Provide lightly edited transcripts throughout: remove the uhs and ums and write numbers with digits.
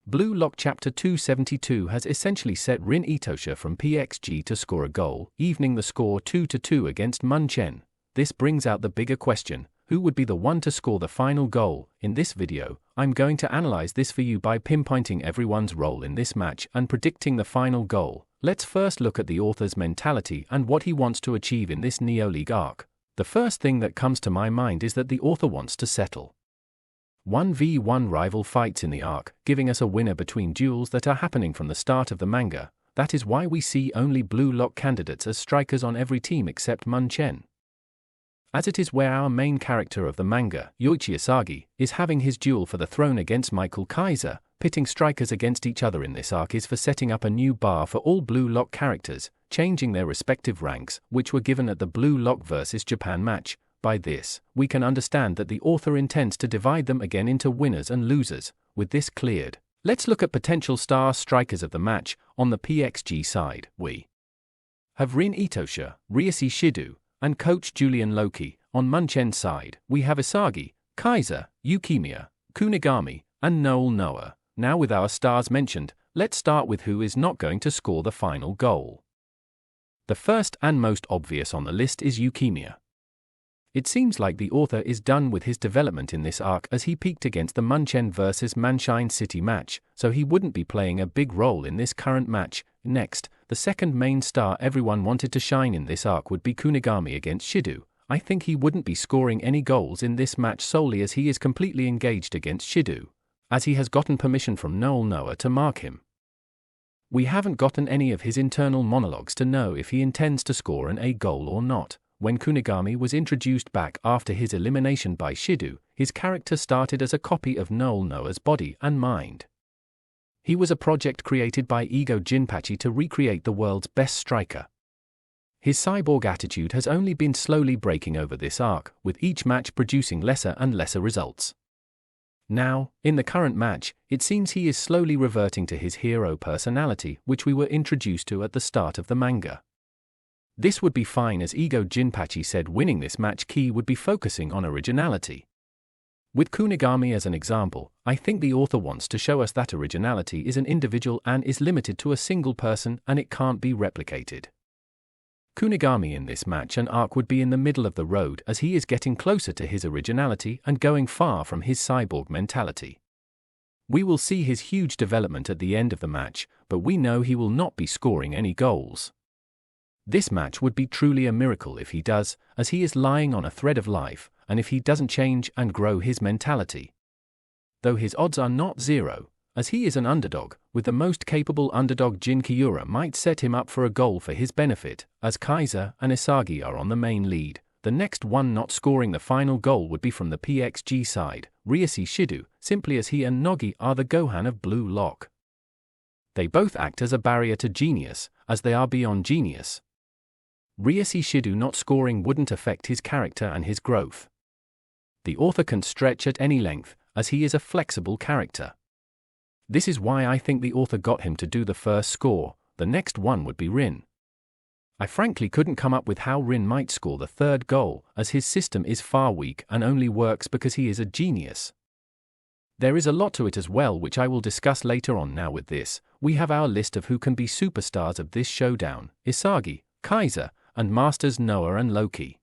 Blue Lock Chapter 272 has essentially set Rin Itosha from PXG to score a goal, evening the score 2-2 against Mun Chen. This brings out the bigger question: who would be the one to score the final goal? In this video, I'm going to analyze this for you by pinpointing everyone's role in this match and predicting the final goal. Let's first look at the author's mentality and what he wants to achieve in this Neo-League arc. The first thing that comes to my mind is that the author wants to settle 1v1 rival fights in the arc, giving us a winner between duels that are happening from the start of the manga. That is why we see only Blue Lock candidates as strikers on every team except Mun Chen. As it is where our main character of the manga, Yoichi Asagi, is having his duel for the throne against Michael Kaiser. Pitting strikers against each other in this arc is for setting up a new bar for all Blue Lock characters, changing their respective ranks, which were given at the Blue Lock vs Japan match. By this, we can understand that the author intends to divide them again into winners and losers. With this cleared, let's look at potential star strikers of the match. On the PXG side, we have Rin Itosha, Ryushi Shido, and coach Julian Loki. On Mun Chen's side, we have Asagi, Kaiser, Yukimiya, Kunigami, and Noel Noah. Now with our stars mentioned, let's start with who is not going to score the final goal. The first and most obvious on the list is Yukimiya. It seems like the author is done with his development in this arc, as he peaked against the Mun Chen vs Manshine City match, so he wouldn't be playing a big role in this current match. Next, the second main star everyone wanted to shine in this arc would be Kunigami against Shido. I think he wouldn't be scoring any goals in this match solely as he is completely engaged against Shido, as he has gotten permission from Noel Noah to mark him. We haven't gotten any of his internal monologues to know if he intends to score an A goal or not. When Kunigami was introduced back after his elimination by Shido, his character started as a copy of Noel Noah's body and mind. He was a project created by Ego Jinpachi to recreate the world's best striker. His cyborg attitude has only been slowly breaking over this arc, with each match producing lesser and lesser results. Now, in the current match, it seems he is slowly reverting to his hero personality, which we were introduced to at the start of the manga. This would be fine, as Ego Jinpachi said winning this match key would be focusing on originality. With Kunigami as an example, I think the author wants to show us that originality is an individual and is limited to a single person and it can't be replicated. Kunigami in this match and arc would be in the middle of the road, as he is getting closer to his originality and going far from his cyborg mentality. We will see his huge development at the end of the match, but we know he will not be scoring any goals. This match would be truly a miracle if he does, as he is lying on a thread of life, and if he doesn't change and grow his mentality. Though his odds are not zero, as he is an underdog, with the most capable underdog Jin Kiura might set him up for a goal for his benefit, as Kaiser and Asagi are on the main lead. The next one not scoring the final goal would be from the PXG side, Ryushi Shido, simply as he and Nogi are the Gohan of Blue Lock. They both act as a barrier to genius, as they are beyond genius. Ryushi Shido not scoring wouldn't affect his character and his growth. The author can stretch at any length, as he is a flexible character. This is why I think the author got him to do the first score. The next one would be Rin. I frankly couldn't come up with how Rin might score the third goal, as his system is far weak and only works because he is a genius. There is a lot to it as well, which I will discuss later on. Now with this, we have our list of who can be superstars of this showdown: Asagi, Kaiser, and Masters Noah and Loki.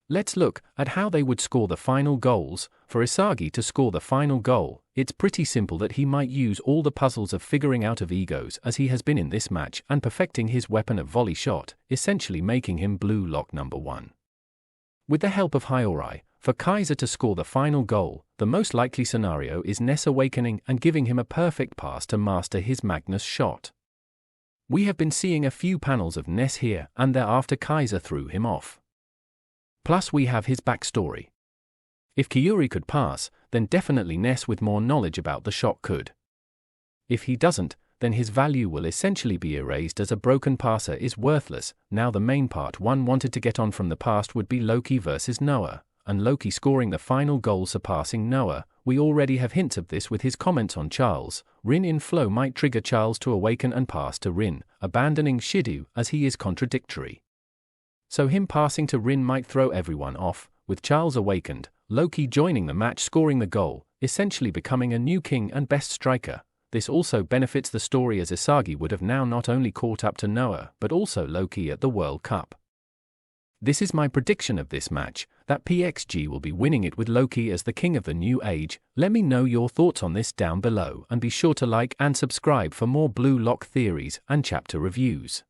Let's look at how they would score the final goals. For Asagi to score the final goal, it's pretty simple that he might use all the puzzles of figuring out of egos as he has been in this match and perfecting his weapon of volley shot, essentially making him Blue Lock #1. With the help of Hyorai, for Kaiser to score the final goal, the most likely scenario is Ness awakening and giving him a perfect pass to master his Magnus shot. We have been seeing a few panels of Ness here and there after Kaiser threw him off. Plus we have his backstory. If Kyuri could pass, then definitely Ness with more knowledge about the shot could. If he doesn't, then his value will essentially be erased, as a broken passer is worthless. Now the main part one wanted to get on from the past would be Loki versus Noah, and Loki scoring the final goal surpassing Noah. We already have hints of this with his comments on Charles. Rin in flow might trigger Charles to awaken and pass to Rin, abandoning Shido as he is contradictory. So him passing to Rin might throw everyone off, with Charles awakened, Loki joining the match scoring the goal, essentially becoming a new king and best striker. This also benefits the story as Isagi would have now not only caught up to Noah but also Loki at the World Cup. This is my prediction of this match, that PXG will be winning it with Loki as the king of the new age. Let me know your thoughts on this down below and be sure to like and subscribe for more Blue Lock theories and chapter reviews.